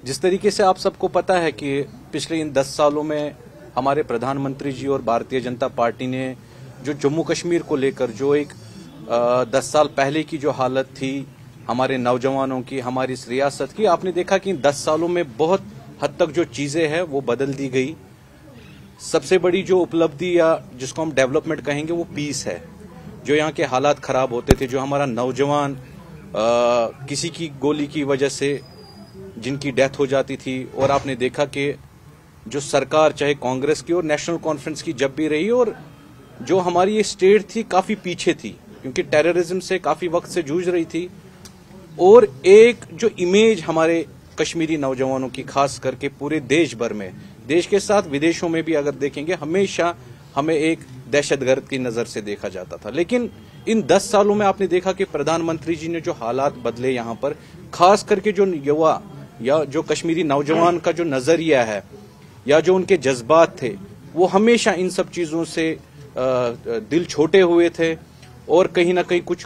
जिस तरीके से आप सबको पता है कि पिछले इन 10 सालों में हमारे प्रधानमंत्री जी और भारतीय जनता पार्टी ने जो जम्मू कश्मीर को लेकर जो एक 10 साल पहले की जो हालत थी हमारे नौजवानों की, हमारी इस रियासत की, आपने देखा कि इन 10 सालों में बहुत हद तक जो चीजें हैं वो बदल दी गई। सबसे बड़ी जो उपलब्धि या जिसको हम डेवलपमेंट कहेंगे वो पीस है। जो यहाँ के हालात खराब होते थे, जो हमारा नौजवान किसी की गोली की वजह से जिनकी डेथ हो जाती थी, और आपने देखा कि जो सरकार चाहे कांग्रेस की और नेशनल कॉन्फ्रेंस की जब भी रही, और जो हमारी ये स्टेट थी काफी पीछे थी क्योंकि टेररिज्म से काफी वक्त से जूझ रही थी। और एक जो इमेज हमारे कश्मीरी नौजवानों की खास करके पूरे देश भर में, देश के साथ विदेशों में भी अगर देखेंगे, हमेशा हमें एक दहशतगर्द की नजर से देखा जाता था। लेकिन इन 10 सालों में आपने देखा कि प्रधानमंत्री जी ने जो हालात बदले यहाँ पर, खास करके जो युवा या जो कश्मीरी नौजवान का जो नजरिया है या जो उनके जज्बात थे, वो हमेशा इन सब चीजों से दिल छोटे हुए थे। और कहीं ना कहीं कुछ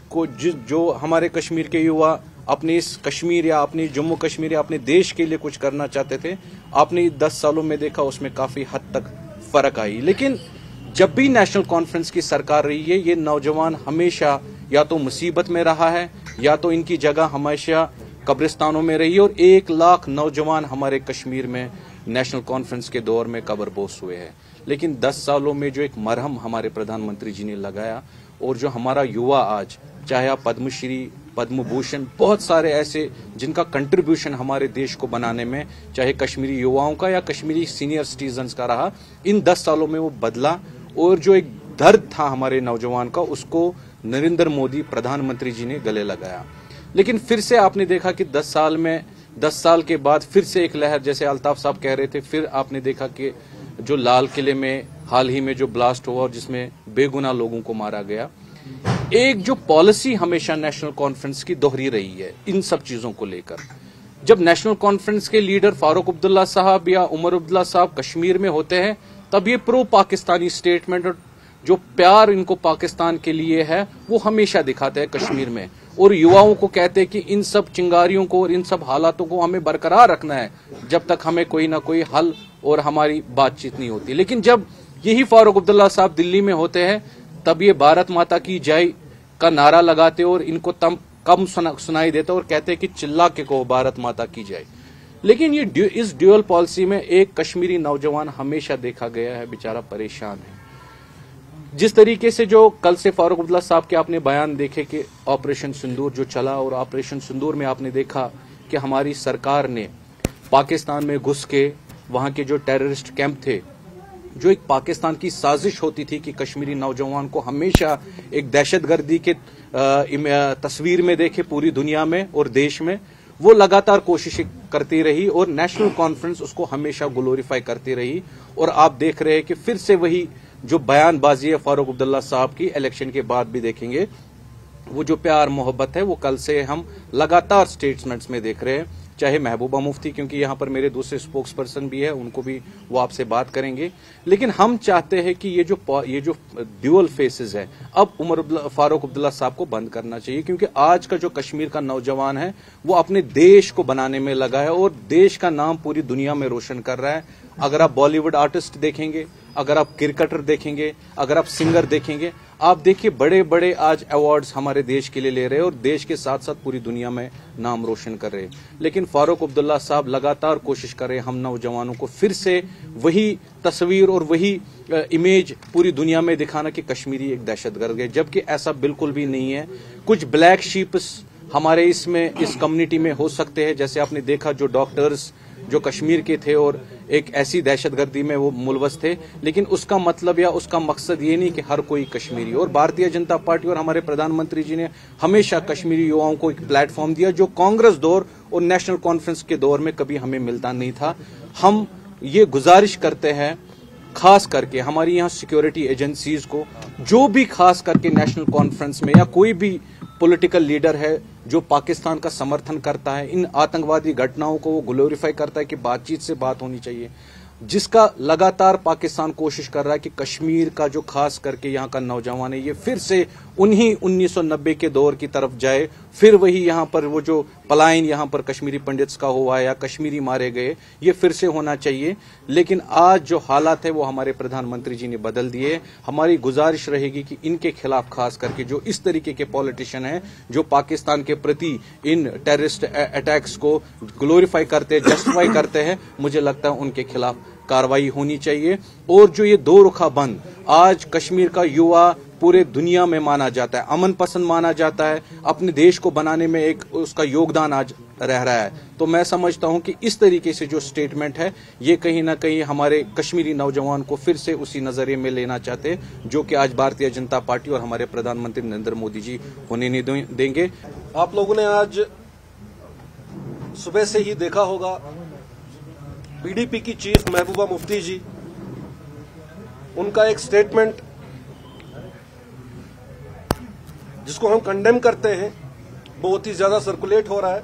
जो हमारे कश्मीर के युवा अपने इस कश्मीर या अपनी जम्मू कश्मीर या अपने देश के लिए कुछ करना चाहते थे, आपने 10 सालों में देखा उसमें काफी हद तक फर्क आई। लेकिन जब भी नेशनल कॉन्फ्रेंस की सरकार रही है, ये नौजवान हमेशा या तो मुसीबत में रहा है या तो इनकी जगह हमेशा कब्रिस्तानों में रही है। और 1 लाख नौजवान हमारे कश्मीर में नेशनल कॉन्फ्रेंस के दौर में कब्रपोश हुए हैं। लेकिन 10 सालों में जो एक मरहम हमारे प्रधानमंत्री जी ने लगाया, और जो हमारा युवा आज, चाहे आप पद्मश्री, पद्म भूषण, बहुत सारे ऐसे जिनका कंट्रीब्यूशन हमारे देश को बनाने में, चाहे कश्मीरी युवाओं का या कश्मीरी सीनियर सिटीजन्स का रहा, इन 10 सालों में वो बदला। और जो एक दर्द था हमारे नौजवान का, उसको नरेंद्र मोदी प्रधानमंत्री जी ने गले लगाया। लेकिन फिर से आपने देखा कि 10 साल के बाद फिर से एक लहर, जैसे अल्ताफ साहब कह रहे थे, फिर आपने देखा कि जो लाल किले में हाल ही में जो ब्लास्ट हुआ और जिसमें बेगुनाह लोगों को मारा गया, एक जो पॉलिसी हमेशा नेशनल कॉन्फ्रेंस की दोहरी रही है इन सब चीजों को लेकर। जब नेशनल कॉन्फ्रेंस के लीडर फारूक अब्दुल्ला साहब या उमर अब्दुल्ला साहब कश्मीर में होते हैं, तब ये प्रो पाकिस्तानी स्टेटमेंट और जो प्यार इनको पाकिस्तान के लिए है वो हमेशा दिखाते हैं कश्मीर में, और युवाओं को कहते हैं कि इन सब चिंगारियों को और इन सब हालातों को हमें बरकरार रखना है जब तक हमें कोई ना कोई हल और हमारी बातचीत नहीं होती। लेकिन जब यही फारूक अब्दुल्ला साहब दिल्ली में होते हैं, तब ये भारत माता की जय का नारा लगाते और इनको तब कम सुनाई देता और कहते कि चिल्ला के कहो भारत माता की जय। लेकिन ये इस ड्यूअल पॉलिसी में एक कश्मीरी नौजवान हमेशा देखा गया है बेचारा परेशान है। जिस तरीके से जो कल से फारूक अब्दुल्ला साहब के आपने बयान देखे कि ऑपरेशन सिंदूर जो चला, और ऑपरेशन सिंदूर में आपने देखा कि हमारी सरकार ने पाकिस्तान में घुस के वहां के जो टेररिस्ट कैंप थे, जो एक पाकिस्तान की साजिश होती थी कि कश्मीरी नौजवान को हमेशा एक दहशतगर्दी के तस्वीर में देखे पूरी दुनिया में और देश में, वो लगातार कोशिशें करती रही और नेशनल कॉन्फ्रेंस उसको हमेशा ग्लोरीफाई करती रही। और आप देख रहे हैं कि फिर से वही जो बयानबाजी है फारूक अब्दुल्ला साहब की, इलेक्शन के बाद भी देखेंगे, वो जो प्यार मोहब्बत है वो कल से हम लगातार स्टेटमेंट्स में देख रहे हैं। चाहे महबूबा मुफ्ती, क्योंकि यहाँ पर मेरे दूसरे स्पोक्स पर्सन भी है, उनको भी वो आपसे बात करेंगे। लेकिन हम चाहते हैं कि ये जो ड्यूअल फेसेस है, अब फारूक अब्दुल्ला साहब को बंद करना चाहिए, क्योंकि आज का जो कश्मीर का नौजवान है वो अपने देश को बनाने में लगा है और देश का नाम पूरी दुनिया में रोशन कर रहा है। अगर आप बॉलीवुड आर्टिस्ट देखेंगे, अगर आप क्रिकेटर देखेंगे, अगर आप सिंगर देखेंगे, आप देखिए बड़े बड़े आज अवार्ड्स हमारे देश के लिए ले रहे हैं और देश के साथ साथ पूरी दुनिया में नाम रोशन कर रहे हैं। लेकिन फारूक अब्दुल्ला साहब लगातार कोशिश कर रहे हैं हम नौजवानों को फिर से वही तस्वीर और वही इमेज पूरी दुनिया में दिखाना कि कश्मीरी एक दहशतगर्द है, जबकि ऐसा बिल्कुल भी नहीं है। कुछ ब्लैक शीप्स हमारे इसमें इस कम्युनिटी में हो सकते हैं, जैसे आपने देखा जो डॉक्टर्स जो कश्मीर के थे और एक ऐसी दहशतगर्दी में वो मुलवस थे, लेकिन उसका मतलब या उसका मकसद ये नहीं कि हर कोई कश्मीरी। और भारतीय जनता पार्टी और हमारे प्रधानमंत्री जी ने हमेशा कश्मीरी युवाओं को एक प्लेटफॉर्म दिया जो कांग्रेस दौर और नेशनल कॉन्फ्रेंस के दौर में कभी हमें मिलता नहीं था। हम ये गुजारिश करते हैं खास करके हमारी यहाँ सिक्योरिटी एजेंसीज को, जो भी खास करके नेशनल कॉन्फ्रेंस में या कोई भी पॉलिटिकल लीडर है जो पाकिस्तान का समर्थन करता है, इन आतंकवादी घटनाओं को वो ग्लोरीफाई करता है कि बातचीत से बात होनी चाहिए, जिसका लगातार पाकिस्तान कोशिश कर रहा है कि कश्मीर का जो खास करके यहाँ का नौजवान है ये फिर से उन्हीं 1990 के दौर की तरफ जाए, फिर वही यहाँ पर वो जो पलायन यहाँ पर कश्मीरी पंडित्स का हुआ या कश्मीरी मारे गए, ये फिर से होना चाहिए। लेकिन आज जो हालात है वो हमारे प्रधानमंत्री जी ने बदल दिए। हमारी गुजारिश रहेगी कि इनके खिलाफ खास करके जो इस तरीके के पॉलिटिशियन हैं, जो पाकिस्तान के प्रति इन टेररिस्ट अटैक्स को ग्लोरीफाई करते हैं, जस्टिफाई करते हैं, मुझे लगता है उनके खिलाफ कार्रवाई होनी चाहिए। और जो ये दो रुखा बंद, आज कश्मीर का युवा पूरे दुनिया में माना जाता है, अमन पसंद माना जाता है, अपने देश को बनाने में एक उसका योगदान आज रह रहा है। तो मैं समझता हूं कि इस तरीके से जो स्टेटमेंट है, ये कहीं ना कहीं हमारे कश्मीरी नौजवान को फिर से उसी नजरिए में लेना चाहते हैं जो कि आज भारतीय जनता पार्टी और हमारे प्रधानमंत्री नरेंद्र मोदी जी होने नहीं देंगे। आप लोगों ने आज सुबह से ही देखा होगा, पीडीपी की चीफ महबूबा मुफ्ती जी, उनका एक स्टेटमेंट जिसको हम कंडेम करते हैं, बहुत ही ज्यादा सर्कुलेट हो रहा है,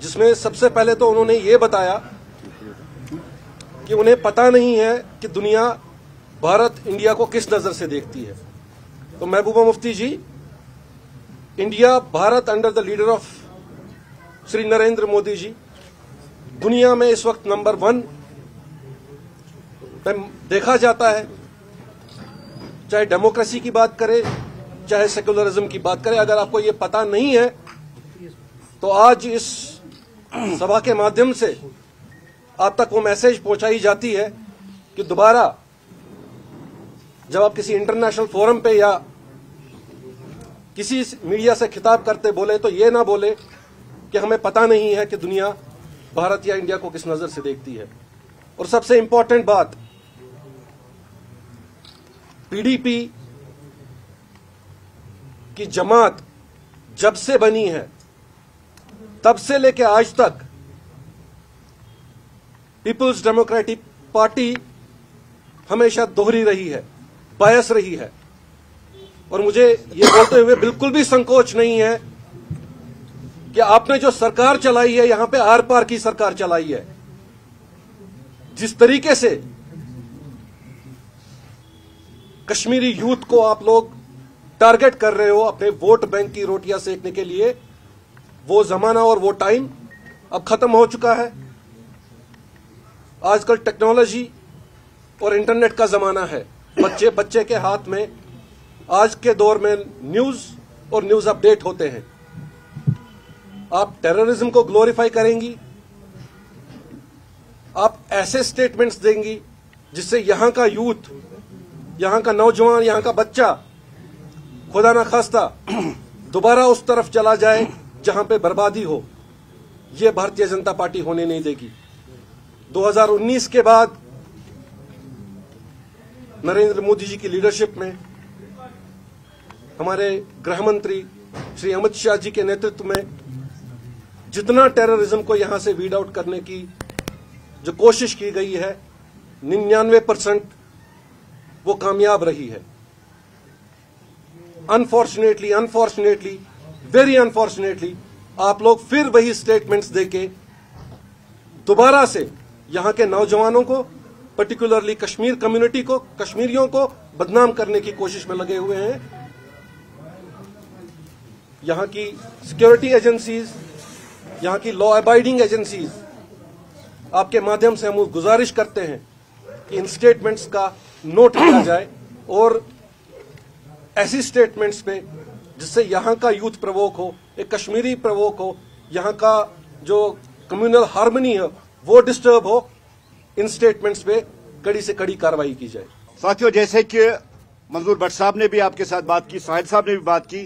जिसमें सबसे पहले तो उन्होंने ये बताया कि उन्हें पता नहीं है कि दुनिया भारत इंडिया को किस नजर से देखती है। तो Mehbooba Mufti ji, India Bharat under the leader of Shri Narendra Modi ji दुनिया में इस वक्त नंबर 1 पे देखा जाता है, चाहे डेमोक्रेसी की बात करें, चाहे सेकुलरिज्म की बात करें। अगर आपको ये पता नहीं है तो आज इस सभा के माध्यम से आप तक वो मैसेज पहुंचाई जाती है कि दोबारा जब आप किसी इंटरनेशनल फोरम पे या किसी मीडिया से खिताब करते बोले तो ये ना बोले कि हमें पता नहीं है कि दुनिया भारत या इंडिया को किस नजर से देखती है। और सबसे इंपॉर्टेंट बात, पीडीपी की जमात जब से बनी है तब से लेकर आज तक पीपुल्स डेमोक्रेटिक पार्टी हमेशा दोहरी रही है, बायस रही है। और मुझे ये बोलते हुए बिल्कुल भी संकोच नहीं है कि आपने जो सरकार चलाई है, यहां पे आर पार की सरकार चलाई है। जिस तरीके से कश्मीरी यूथ को आप लोग टारगेट कर रहे हो अपने वोट बैंक की रोटियां सेकने के लिए, वो जमाना और वो टाइम अब खत्म हो चुका है। आजकल टेक्नोलॉजी और इंटरनेट का जमाना है। बच्चे बच्चे के हाथ में आज के दौर में न्यूज और न्यूज अपडेट होते हैं। आप टेररिज्म को ग्लोरीफाई करेंगी, आप ऐसे स्टेटमेंट्स देंगी जिससे यहां का यूथ, यहां का नौजवान, यहां का बच्चा खुदा ना खास्ता दोबारा उस तरफ चला जाए जहां पे बर्बादी हो। यह भारतीय जनता पार्टी होने नहीं देगी। 2019 के बाद नरेंद्र मोदी जी की लीडरशिप में हमारे गृह मंत्री श्री अमित शाह जी के नेतृत्व में जितना टेररिज्म को यहां से वीड आउट करने की जो कोशिश की गई है, 99% वो कामयाब रही है। अनफॉर्चुनेटली, वेरी अनफॉर्चुनेटली, आप लोग फिर वही स्टेटमेंट्स देके दोबारा से यहां के नौजवानों को, पर्टिकुलरली कश्मीर कम्युनिटी को, कश्मीरियों को बदनाम करने की कोशिश में लगे हुए हैं। यहां की सिक्योरिटी एजेंसीज, यहां की लॉ अबाइडिंग एजेंसीज, आपके माध्यम से हम गुजारिश करते हैं कि इन स्टेटमेंट्स का नोट किया जाए और ऐसी स्टेटमेंट्स पे जिससे यहां का यूथ प्रवोक हो, एक कश्मीरी प्रवोक हो, यहां का जो कम्युनल हार्मनी है वो डिस्टर्ब हो, इन स्टेटमेंट्स पे कड़ी से कड़ी कार्रवाई की जाए। साथियों, जैसे कि मंजूर भट्ट साहब ने भी आपके साथ बात की, साहिद साहब ने भी बात की।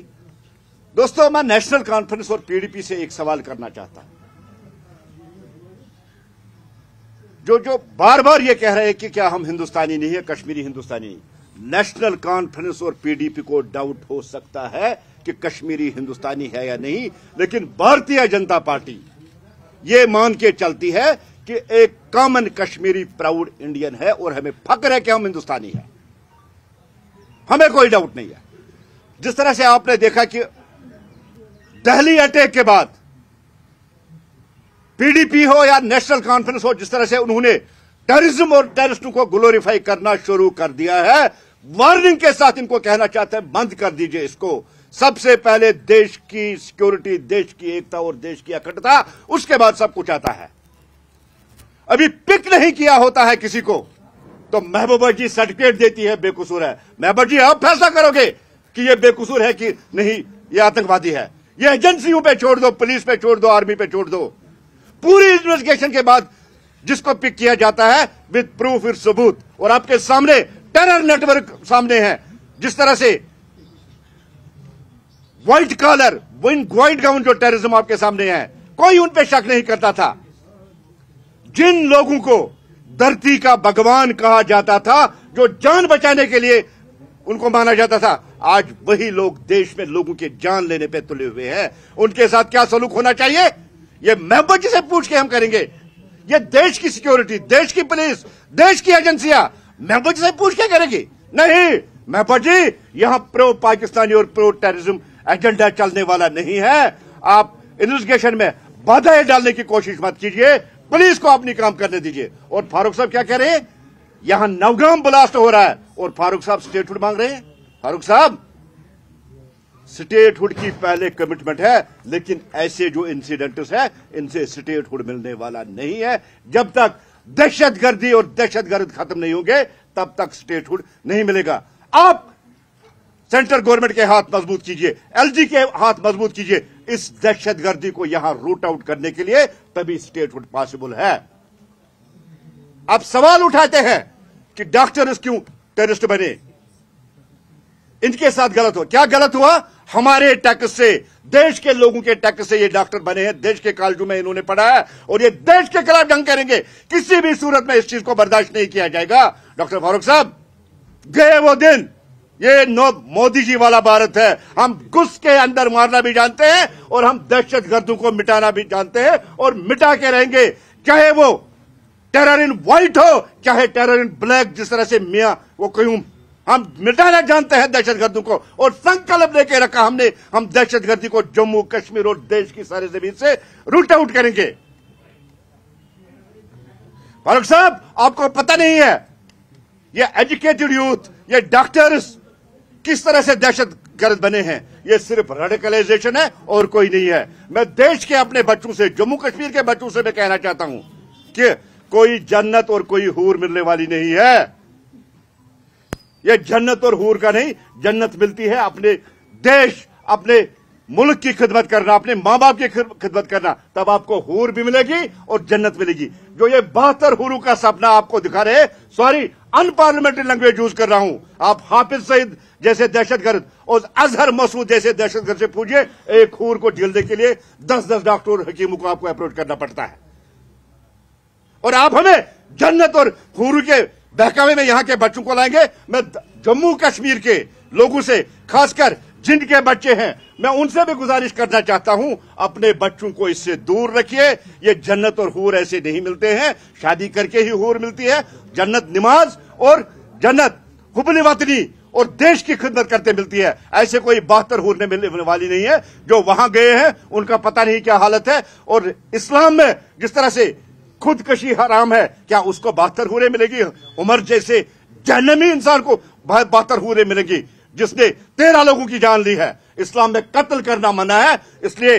दोस्तों, मैं नेशनल कॉन्फ्रेंस और पीडीपी से एक सवाल करना चाहता हूं। जो बार बार ये कह रहे हैं कि क्या हम हिंदुस्तानी नहीं है, कश्मीरी हिंदुस्तानी नहीं। नेशनल कॉन्फ्रेंस और पीडीपी को डाउट हो सकता है कि कश्मीरी हिंदुस्तानी है या नहीं, लेकिन भारतीय जनता पार्टी ये मान के चलती है कि एक कॉमन कश्मीरी प्राउड इंडियन है और हमें फक्र है कि हम हिंदुस्तानी हैं। हमें कोई डाउट नहीं है। जिस तरह से आपने देखा कि दिल्ली अटैक के बाद पीडीपी हो या नेशनल कॉन्फ्रेंस हो, जिस तरह से उन्होंने टेररिज्म और टेररिस्टों को ग्लोरीफाई करना शुरू कर दिया है, वार्निंग के साथ इनको कहना चाहते हैं, बंद कर दीजिए इसको। सबसे पहले देश की सिक्योरिटी, देश की एकता और देश की अखंडता, उसके बाद सब कुछ आता है। अभी पिक नहीं किया होता है किसी को तो महबूबा जी सर्टिफिकेट देती है बेकसूर है। महबूबा जी आप फैसला करोगे कि ये बेकसूर है कि नहीं, ये आतंकवादी है। ये एजेंसियों पे छोड़ दो, पुलिस पे छोड़ दो, आर्मी पे छोड़ दो। पूरी इन्वेस्टिगेशन के बाद जिसको पिक किया जाता है विद प्रूफ, फिर सबूत, और आपके सामने टेरर नेटवर्क सामने है। जिस तरह से व्हाइट कॉलर, व्हाइट गाउन जो टेररिज्म आपके सामने है, कोई उन पे शक नहीं करता था। जिन लोगों को धरती का भगवान कहा जाता था, जो जान बचाने के लिए उनको माना जाता था, आज वही लोग देश में लोगों की जान लेने पे तुले हुए हैं। उनके साथ क्या सलूक होना चाहिए, ये महबूबा जी से पूछ के हम करेंगे। ये देश की सिक्योरिटी, देश की पुलिस, देश की एजेंसियां महबूबा जी से पूछ के करेगी? नहीं, महबूबा जी यहां प्रो पाकिस्तानी और प्रो टेररिज्म एजेंडा चलने वाला नहीं है। आप इन्वेस्टिगेशन में बाधाएं डालने की कोशिश मत कीजिए, पुलिस को अपनी काम करने दीजिए। और फारूक साहब क्या कह रहे हैं, यहां नवगाम ब्लास्ट हो रहा है और फारूक साहब स्टेटहुड मांग रहे हैं। फारूक साहब, स्टेटहुड की पहले कमिटमेंट है, लेकिन ऐसे जो इंसिडेंट्स है इनसे स्टेटहुड मिलने वाला नहीं है। जब तक दहशतगर्दी और दहशतगर्द खत्म नहीं होंगे तब तक स्टेटहुड नहीं मिलेगा। आप सेंट्रल गवर्नमेंट के हाथ मजबूत कीजिए, एलजी के हाथ मजबूत कीजिए इस दहशतगर्दी को यहां रूट आउट करने के लिए, तभी स्टेटहुड पॉसिबल है। आप सवाल उठाते हैं कि डॉक्टर्स क्यों टेररिस्ट बने, इनके साथ गलत हो। क्या गलत हुआ? हमारे टैक्स से, देश के लोगों के टैक्स से ये डॉक्टर बने हैं, देश के कॉलेजों में इन्होंने पढ़ा है और ये देश के खिलाफ जंग करेंगे। किसी भी सूरत में इस चीज को बर्दाश्त नहीं किया जाएगा। डॉक्टर फारूक साहब, गए वो दिन, ये मोदी जी वाला भारत है। हम घुस के अंदर मारना भी जानते हैं और हम दहशतगर्दों को मिटाना भी जानते हैं और मिटा के रहेंगे, चाहे वो टेरर इन व्हाइट हो चाहे टेरर इन ब्लैक। जिस तरह से मियां वो क्यूम, हम मिटाना जानते हैं दहशतगर्दों को और संकल्प लेके रखा हमने, हम दहशतगर्दी को जम्मू कश्मीर और देश की सारी जमीन से रूट आउट करेंगे। फारूक साहब, आपको पता नहीं है ये एजुकेटेड यूथ, ये डॉक्टर्स किस तरह से दहशतगर्द बने हैं। ये सिर्फ रेडिकलाइजेशन है और कोई नहीं है। मैं देश के अपने बच्चों से, जम्मू कश्मीर के बच्चों से मैं कहना चाहता हूं कि कोई जन्नत और कोई हूर मिलने वाली नहीं है। ये जन्नत और हूर का नहीं, जन्नत मिलती है अपने देश, अपने मुल्क की खिदमत करना, अपने मां बाप की खिदमत करना, तब आपको हूर भी मिलेगी और जन्नत मिलेगी। जो ये 72 हुरों का सपना आपको दिखा रहे, सॉरी अनपार्लियामेंट्री लैंग्वेज यूज कर रहा हूं, आप हाफिज सईद जैसे दहशतगर्द और अजहर मसूद जैसे दहशतगर्द से पूछिए, एक हूर को झेलने के लिए 10-10 डॉक्टर और हकीमों को आपको अप्रोच करना पड़ता है। और आप हमें जन्नत और हूर के बहकावे में यहां के बच्चों को लाएंगे। मैं जम्मू कश्मीर के लोगों से, खासकर जिनके बच्चे हैं, मैं उनसे भी गुजारिश करना चाहता हूं, अपने बच्चों को इससे दूर रखिए। ये जन्नत और हूर ऐसे नहीं मिलते हैं, शादी करके ही हूर मिलती है। जन्नत नमाज और जन्नत हुब्बे वतनी और देश की खिदमत करते मिलती है। ऐसे कोई 72 हूर ने मिलने वाली नहीं है। जो वहां गए हैं उनका पता नहीं क्या हालत है। और इस्लाम में जिस तरह से खुदकशी हराम है, क्या उसको 72 हूरें मिलेगी? उमर जैसे जहन्नमी इंसान को 72 हूरें मिलेगी जिसने 13 लोगों की जान ली है। इस्लाम में कत्ल करना मना है, इसलिए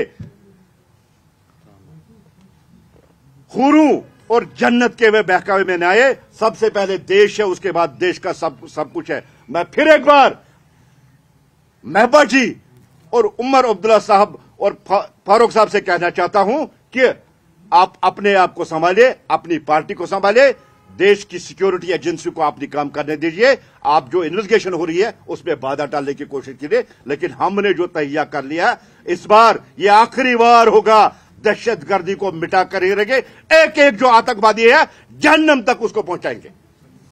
हुरूं और जन्नत के वे बहकावे में न आए। सबसे पहले देश है, उसके बाद देश का सब कुछ है। मैं फिर एक बार महबूबा जी और उमर अब्दुल्ला साहब और फारूक साहब से कहना चाहता हूं कि आप अपने आप को संभालिए, अपनी पार्टी को संभालिए, देश की सिक्योरिटी एजेंसी को अपनी काम करने दीजिए। आप जो इन्वेस्टिगेशन हो रही है उसमें बाधा डालने की कोशिश कीजिए, लेकिन हमने जो तैयार कर लिया, इस बार ये आखिरी बार होगा। दहशतगर्दी को मिटा कर ही रहेंगे। एक एक जो आतंकवादी है जहन्नम तक उसको पहुंचाएंगे।